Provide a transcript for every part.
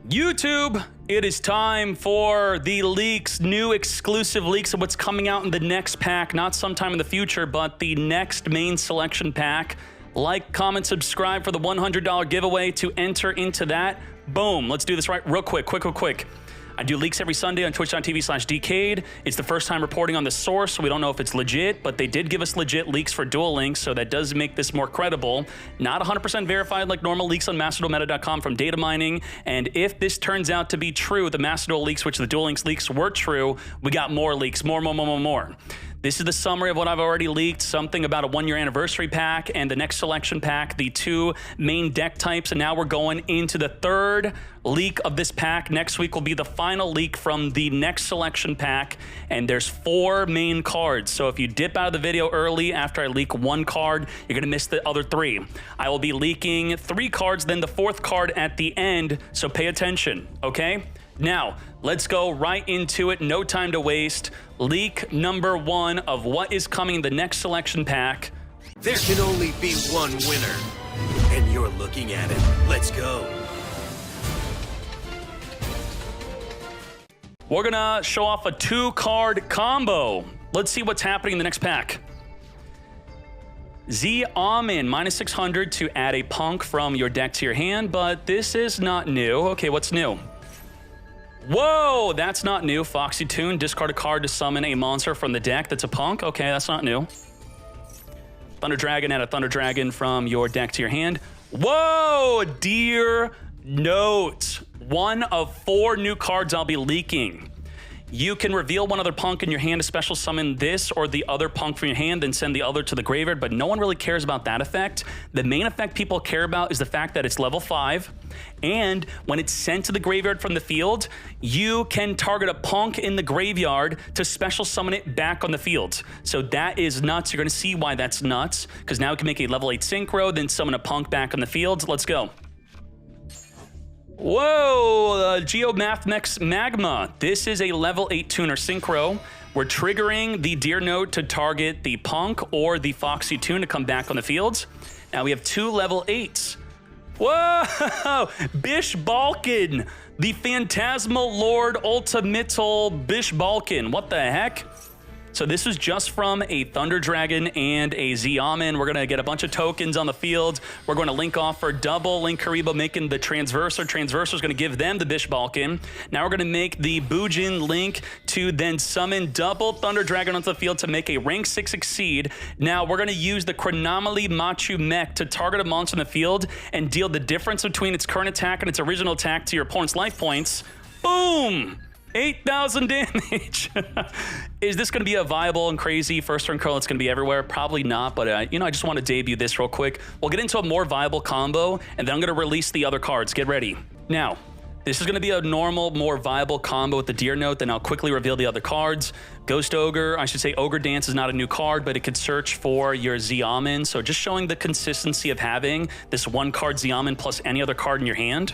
YouTube, it is time for the leaks, new exclusive leaks of what's coming out in the next pack, not sometime in the future, but the next main selection pack. Like, comment, subscribe for the $100 giveaway to enter into that. Boom, let's do this right real quick. I do leaks every Sunday on twitch.tv/Dkayed. It's the first time reporting on the source, so we don't know if it's legit, but they did give us legit leaks for Duel links, so that does make this more credible. Not 100% verified like normal leaks on masterduelmeta.com from data mining, and if this turns out to be true, the Masterduel leaks, which the Duel links leaks were true, we got more leaks, more. This is the summary of what I've already leaked, something about a 1-year anniversary pack and the next selection pack, the 2 main deck types, and now we're going into the 3rd leak of this pack. Next week will be the final leak from the next selection pack, and there's 4 main cards. So if you dip out of the video early after I leak 1 card, you're gonna miss the other 3. I will be leaking 3 cards, then the 4th card at the end, so pay attention, okay? Now, let's go right into it, no time to waste. Leak number 1 of what is coming in the next selection pack. There can only be one winner, and you're looking at it. Let's go. We're gonna show off a 2-card combo. Let's see what's happening in the next pack. Z-Amin, -600 to add a punk from your deck to your hand, but this is not new. Okay, what's new? Whoa, that's not new. Foxy Tune, discard a card to summon a monster from the deck that's a punk. Okay, that's not new. Thunder Dragon, add a Thunder Dragon from your deck to your hand. Whoa, dear note. 1 of 4 new cards I'll be leaking. You can reveal one other punk in your hand to special summon this or the other punk from your hand, then send the other to the graveyard, but no one really cares about that effect. The main effect people care about is the fact that it's level 5, and when it's sent to the graveyard from the field, you can target a punk in the graveyard to special summon it back on the field. So that is nuts. You're gonna see why that's nuts, because now we can make a level 8 synchro, then summon a punk back on the field. Let's go. Whoa, Geomathmex Magma. This is a level 8 tuner synchro. We're triggering the Deer Note to target the Punk or the Foxy Tune to come back on the field. Now we have 2 level 8s. Whoa, Bish Balkan, the Phantasmal Lord Ultimatal Bish Balkan. What the heck? So this is just from a Thunder Dragon and a Z-Amin. We're gonna get a bunch of tokens on the field. We're gonna link off for double Link Karibo, making the Transverser. Transverser's gonna give them the Bish Balkan. Now we're gonna make the Bujin Link to then summon double Thunder Dragon onto the field to make a rank 6 Exceed. Now we're gonna use the Chronomaly Machu Mech to target a monster in the field and deal the difference between its current attack and its original attack to your opponent's life points. Boom! 8,000 damage. Is this going to be a viable and crazy first turn curl? It's going to be everywhere? Probably not, but you know, I just want to debut this real quick. We'll get into a more viable combo, and then I'm going to release the other cards. Get ready. Now, this is going to be a normal, more viable combo with the Deer Note, then I'll quickly reveal the other cards. Ghost Ogre, I should say Ogre Dance is not a new card, but it could search for your Z-Amin, so just showing the consistency of having this 1-card Z-Amin plus any other card in your hand.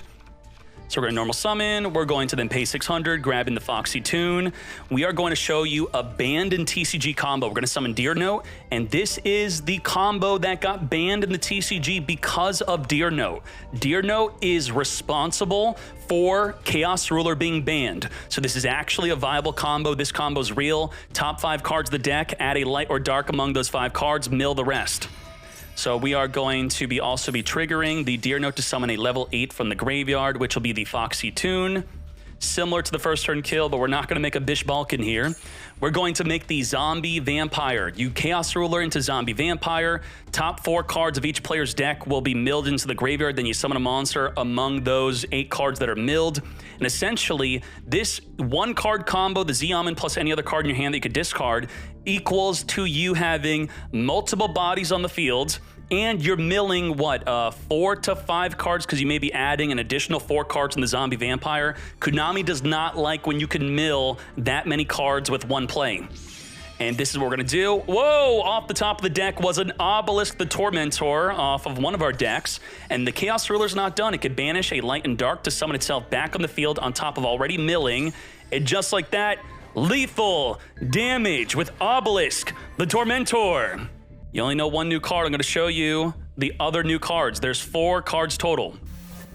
So we're going to normal summon, we're going to then pay 600, grabbing the Foxy Tune. We are going to show you a banned in TCG combo. We're going to summon Deer Note, and this is the combo that got banned in the TCG because of Deer Note. Deer Note is responsible for Chaos Ruler being banned. So this is actually a viable combo. This combo is real. Top 5 cards of the deck, add a light or dark among those 5 cards, mill the rest. So we are going to also be triggering the Deer Note to summon a level 8 from the graveyard, which will be the Foxy Tune. Similar to the first turn kill, but we're not going to make a Bish Balkan here. We're going to make the Zombie Vampire. You Chaos Ruler into Zombie Vampire. Top 4 cards of each player's deck will be milled into the graveyard. Then you summon a monster among those 8 cards that are milled. And essentially, this 1-card combo, the Z-Amin plus any other card in your hand that you could discard, equals to you having multiple bodies on the field, and you're milling, what, 4 to 5 cards, because you may be adding an additional 4 cards in the Zombie Vampire. Konami does not like when you can mill that many cards with 1 play. And this is what we're gonna do. Whoa, off the top of the deck was an Obelisk the Tormentor off of one of our decks, and the Chaos Ruler's not done. It could banish a light and dark to summon itself back on the field on top of already milling, and just like that, lethal damage with Obelisk the Tormentor. You only know 1 new card. I'm gonna show you the other new cards. There's 4 cards total.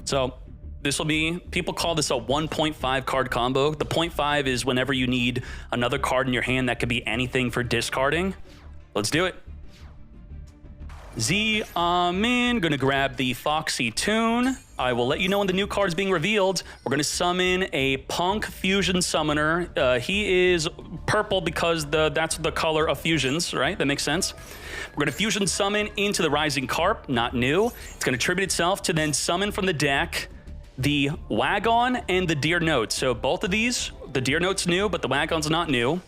So This will be, people call this a 1.5 card combo. The 0.5 is whenever you need another card in your hand that could be anything for discarding. Let's do it. Amin, gonna grab the Foxy Tune. I will let you know when the new card is being revealed. We're gonna summon a Punk Fusion Summoner. He is purple because that's the color of fusions, right? That makes sense. We're gonna Fusion Summon into the Rising Carp, not new. It's gonna tribute itself to then summon from the deck the Wagon and the Deer Note. So both of these, the Deer Note's new, but the Wagon's not new.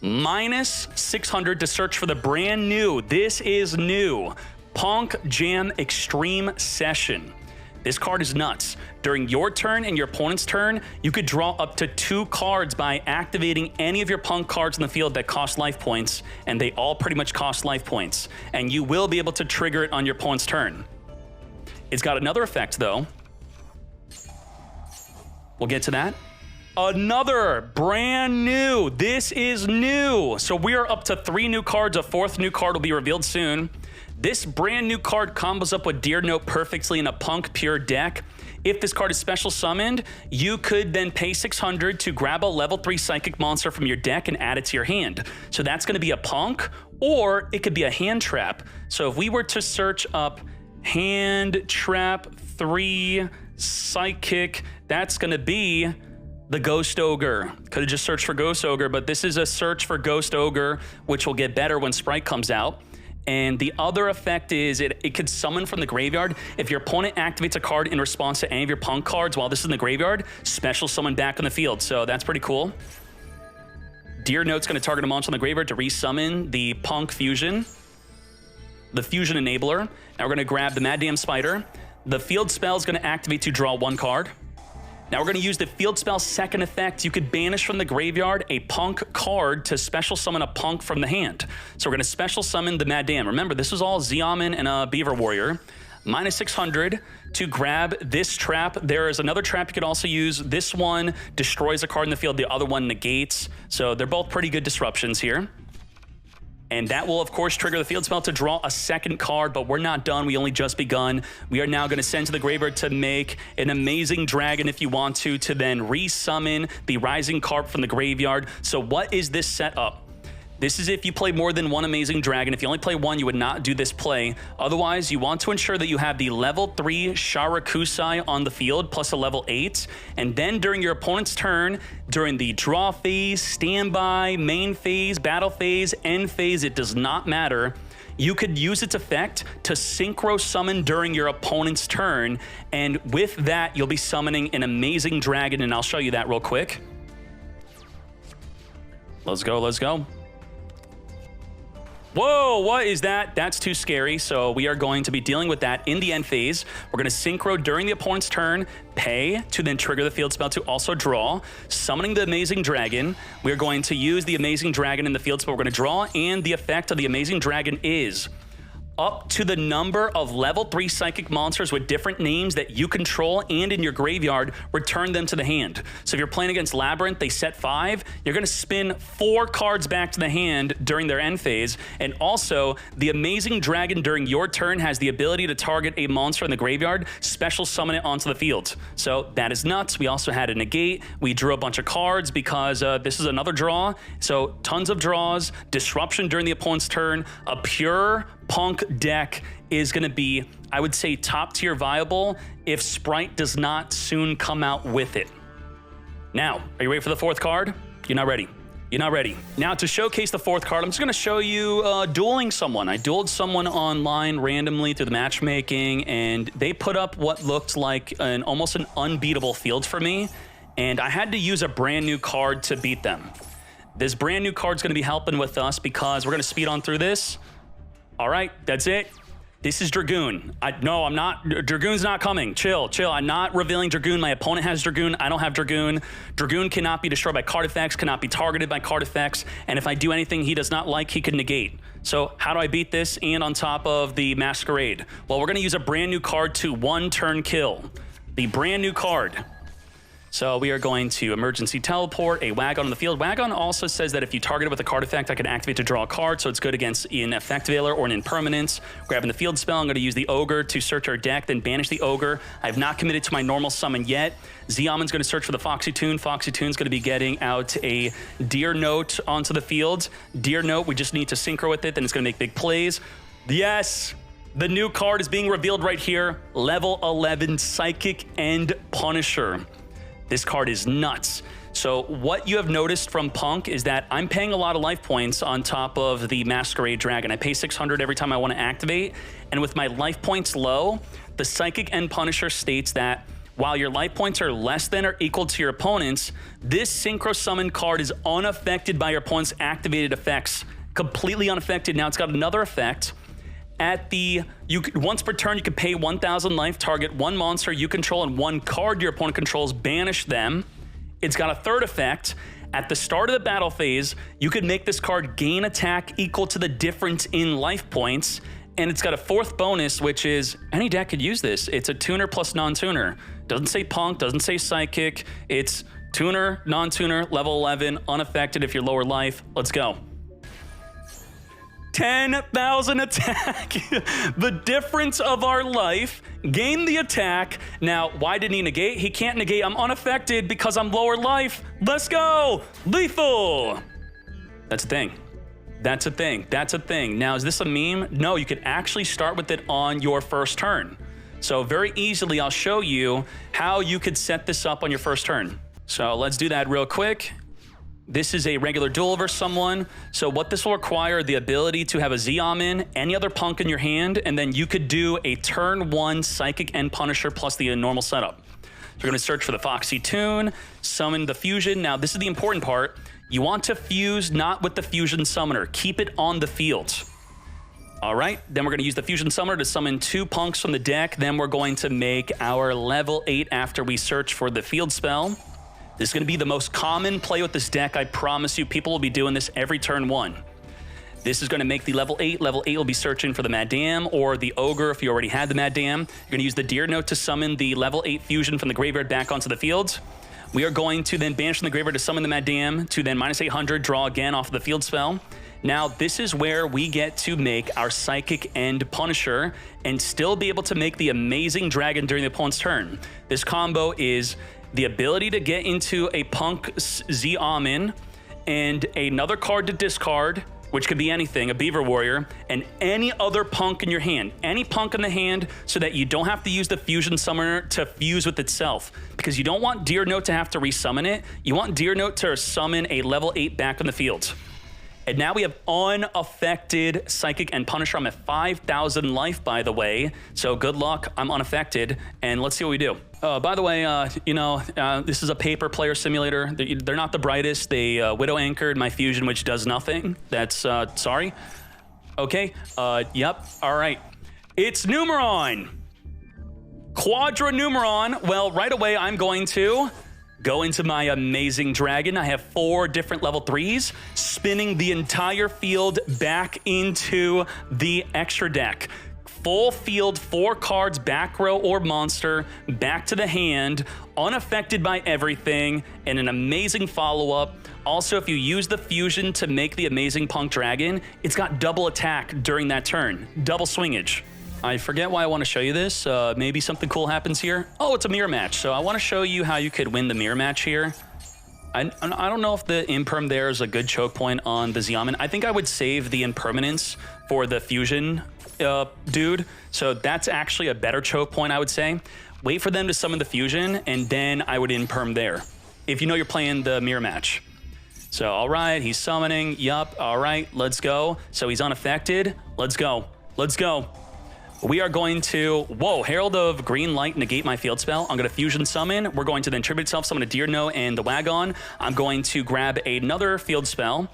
Minus 600 to search for the brand new, this is new, Punk Jam Extreme Session. This card is nuts. During your turn and your opponent's turn, you could draw up to 2 cards by activating any of your Punk cards in the field that cost life points, and they all pretty much cost life points. And you will be able to trigger it on your opponent's turn. It's got another effect though. We'll get to that. Another brand new. This is new. So we are up to 3 new cards. A 4th new card will be revealed soon. This brand new card combos up with Deer Note perfectly in a Punk Pure deck. If this card is special summoned, you could then pay 600 to grab a level 3 psychic monster from your deck and add it to your hand. So that's going to be a Punk, or it could be a hand trap. So if we were to search up hand trap 3 psychic, that's going to be the Ghost Ogre. Could have just searched for Ghost Ogre, but this is a search for Ghost Ogre, which will get better when Sprite comes out. And the other effect is it could summon from the graveyard. If your opponent activates a card in response to any of your Punk cards while this is in the graveyard, special summon back on the field. So that's pretty cool. Deer Note's going to target a monster on the graveyard to resummon the Punk Fusion, the Fusion Enabler. Now we're going to grab the Mad Damn Spider. The field spell is going to activate to draw 1 card. Now we're going to use the field spell's second effect. You could banish from the graveyard a Punk card to special summon a Punk from the hand. So we're going to special summon the Mad Dam. Remember, this is all Xiamen and a Beaver Warrior. Minus 600 to grab this trap. There is another trap you could also use. This one destroys a card in the field. The other one negates. So they're both pretty good disruptions here. And that will, of course, trigger the field spell to draw a 2nd card, but we're not done. We only just begun. We are now going to send to the graveyard to make an Amazing Dragon if you want to then resummon the Rising Carp from the graveyard. So what is this setup? This is if you play more than 1 Amazing Dragon. If you only play 1, you would not do this play. Otherwise, you want to ensure that you have the level 3 Sharakusai on the field plus a level 8. And then during your opponent's turn, during the draw phase, standby, main phase, battle phase, end phase, it does not matter. You could use its effect to synchro summon during your opponent's turn. And with that, you'll be summoning an Amazing Dragon. And I'll show you that real quick. Let's go, let's go. Whoa, what is that? That's too scary. So we are going to be dealing with that in the end phase. We're going to synchro during the opponent's turn, pay to then trigger the field spell to also draw, summoning the Amazing Dragon. We're going to use the Amazing Dragon in the field spell we're going to draw, and the effect of the Amazing Dragon is up to the number of level 3 psychic monsters with different names that you control and in your graveyard, return them to the hand. So if you're playing against Labyrinth, they set 5, you're going to spin 4 cards back to the hand during their end phase. And also, the Amazing Dragon during your turn has the ability to target a monster in the graveyard, special summon it onto the field. So that is nuts. We also had a negate. We drew a bunch of cards because this is another draw. So tons of draws, disruption during the opponent's turn, a pure Punk deck is going to be, I would say, top tier viable if Sprite does not soon come out with it. Now, are you ready for the 4th card? You're not ready. You're not ready. Now, to showcase the 4th card, I'm just going to show you dueling someone. I dueled someone online randomly through the matchmaking, and they put up what looked like almost an unbeatable field for me, and I had to use a brand new card to beat them. This brand new card's going to be helping with us because we're going to speed on through this. All right, that's it. This is Dragoon. No, I'm not. Dragoon's not coming. Chill. I'm not revealing Dragoon. My opponent has Dragoon. I don't have Dragoon. Dragoon cannot be destroyed by card effects, cannot be targeted by card effects. And if I do anything he does not like, he can negate. So how do I beat this and on top of the Masquerade? Well, we're going to use a brand new card to 1-turn kill. The brand new card. So we are going to emergency teleport a Wagon on the field. Wagon also says that if you target it with a card effect, I can activate to draw a card, so it's good against an Effect Veiler or an Impermanence. Grabbing the field spell, I'm going to use the Ogre to search our deck, then banish the Ogre. I have not committed to my normal summon yet. Ziaman's going to search for the Foxy Tune. Foxy Tune's going to be getting out a Deer Note onto the field. Deer Note, we just need to synchro with it, then it's going to make big plays. Yes! The new card is being revealed right here. Level 11 Psychic and Punisher. This card is nuts. So what you have noticed from Punk is that I'm paying a lot of life points on top of the Masquerade Dragon. I pay 600 every time I want to activate. And with my life points low, the Psychic and Punisher states that while your life points are less than or equal to your opponent's, this Synchro Summon card is unaffected by your opponent's activated effects. Completely unaffected. Now it's got another effect. Once per turn, you can pay 1,000 life, target one monster you control and one card your opponent controls, banish them. It's got a third effect. At the start of the battle phase, you could make this card gain attack equal to the difference in life points. And it's got a fourth bonus, which is any deck could use this. It's a tuner plus non-tuner. Doesn't say Punk, doesn't say Psychic. It's tuner, non-tuner, level 11, unaffected if you're lower life. Let's go. 10,000 attack. The difference of our life. Gain the attack. Now, why didn't he negate? He can't negate. I'm unaffected because I'm lower life. Let's go. Lethal. That's a thing. That's a thing. That's a thing. Now, is this a meme? No, you could actually start with it on your first turn. So very easily, I'll show you how you could set this up on your first turn. So let's do that real quick. This is a regular duel versus someone. So what this will require, the ability to have a Ziaman, any other Punk in your hand, and then you could do a turn 1 Psychic and Punisher plus the normal setup. So you're going to search for the Foxy Tune, summon the Fusion. Now, this is the important part. You want to fuse not with the Fusion Summoner. Keep it on the field. All right, then we're going to use the Fusion Summoner to summon 2 Punks from the deck. Then we're going to make our level 8 after we search for the field spell. This is going to be the most common play with this deck. I promise you, people will be doing this every turn 1. This is going to make the level 8. Level 8 will be searching for the Madame or the Ogre if you already had the Madame. You're going to use the Deer Note to summon the level 8 Fusion from the graveyard back onto the field. We are going to then banish from the graveyard to summon the Madame to then minus 800, draw again off of the field spell. Now, this is where we get to make our Psychic and Punisher and still be able to make the amazing Dragon during the opponent's turn. This combo is the ability to get into a Punk Ziaman and another card to discard, which could be anything, a Beaver Warrior, and any other Punk in your hand. Any Punk in the hand so that you don't have to use the Fusion Summoner to fuse with itself. Because you don't want Deer Note to have to resummon it. You want Deer Note to summon a level 8 back in the field. And now we have unaffected Psychic and Punisher. I'm at 5,000 life, by the way. So good luck. I'm unaffected. And let's see what we do. By the way, this is a paper player simulator. They're not the brightest. They Widow anchored my Fusion, which does nothing. That's, sorry. Okay, yep, all right. It's Numeron. Quadra Numeron. Well, right away, I'm going to go into my amazing dragon. I have 4 different level 3s, spinning the entire field back into the extra deck. Full field, 4 cards, back row or monster, back to the hand, unaffected by everything, and an amazing follow-up. Also, if you use the Fusion to make the amazing Punk Dragon, it's got double attack during that turn, double swingage. I forget why I want to show you this. Maybe something cool happens here. Oh, it's a mirror match. So I want to show you how you could win the mirror match here. I don't know if the imperm there is a good choke point on the Ziaman. I think I would save the impermanence for the Fusion dude. So that's actually a better choke point, I would say. Wait for them to summon the Fusion, and then I would imperm there, if you know you're playing the mirror match. So, all right, he's summoning. Yup, all right, let's go. So he's unaffected. Let's go. Let's go. We are going to, whoa, Herald of Green Light, negate my field spell. I'm going to Fusion Summon. We're going to then Tribute Self Summon a Deer Note and the Wagon. I'm going to grab another field spell,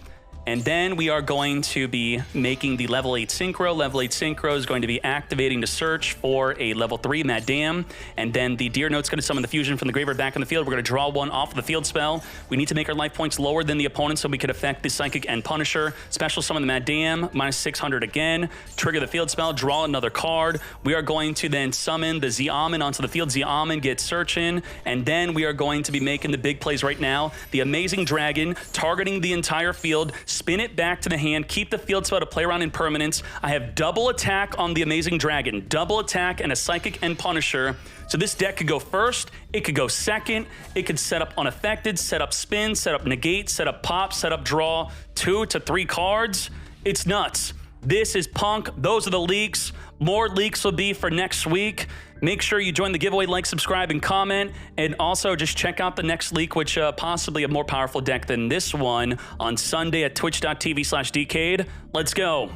And then we are going to be making the level 8 Synchro. Level 8 Synchro is going to be activating to search for a level 3 Mad Dam. And then the Deer Note's going to summon the fusion from the graveyard back in the field. We're going to draw one off of the field spell. We need to make our life points lower than the opponent so we could affect the Psychic and Punisher. Special summon the Mad Dam, minus 600 again. Trigger the field spell, draw another card. We are going to then summon the Z-Almond onto the field. Z-Almond gets searching. And then we are going to be making the big plays right now. The Amazing Dragon, targeting the entire field. Spin it back to the hand, keep the field spell to play around in permanence. I have double attack on the Amazing Dragon, double attack and a Psychic and Punisher. So this deck could go first, it could go second, it could set up unaffected, set up spin, set up negate, set up pop, set up draw 2 to 3 cards. It's nuts. This is Punk. Those are the leaks. More leaks will be for next week. Make sure you join the giveaway, like, subscribe, and comment. And also just check out the next leak, which possibly a more powerful deck than this one on Sunday at twitch.tv/Dkayed. Let's go.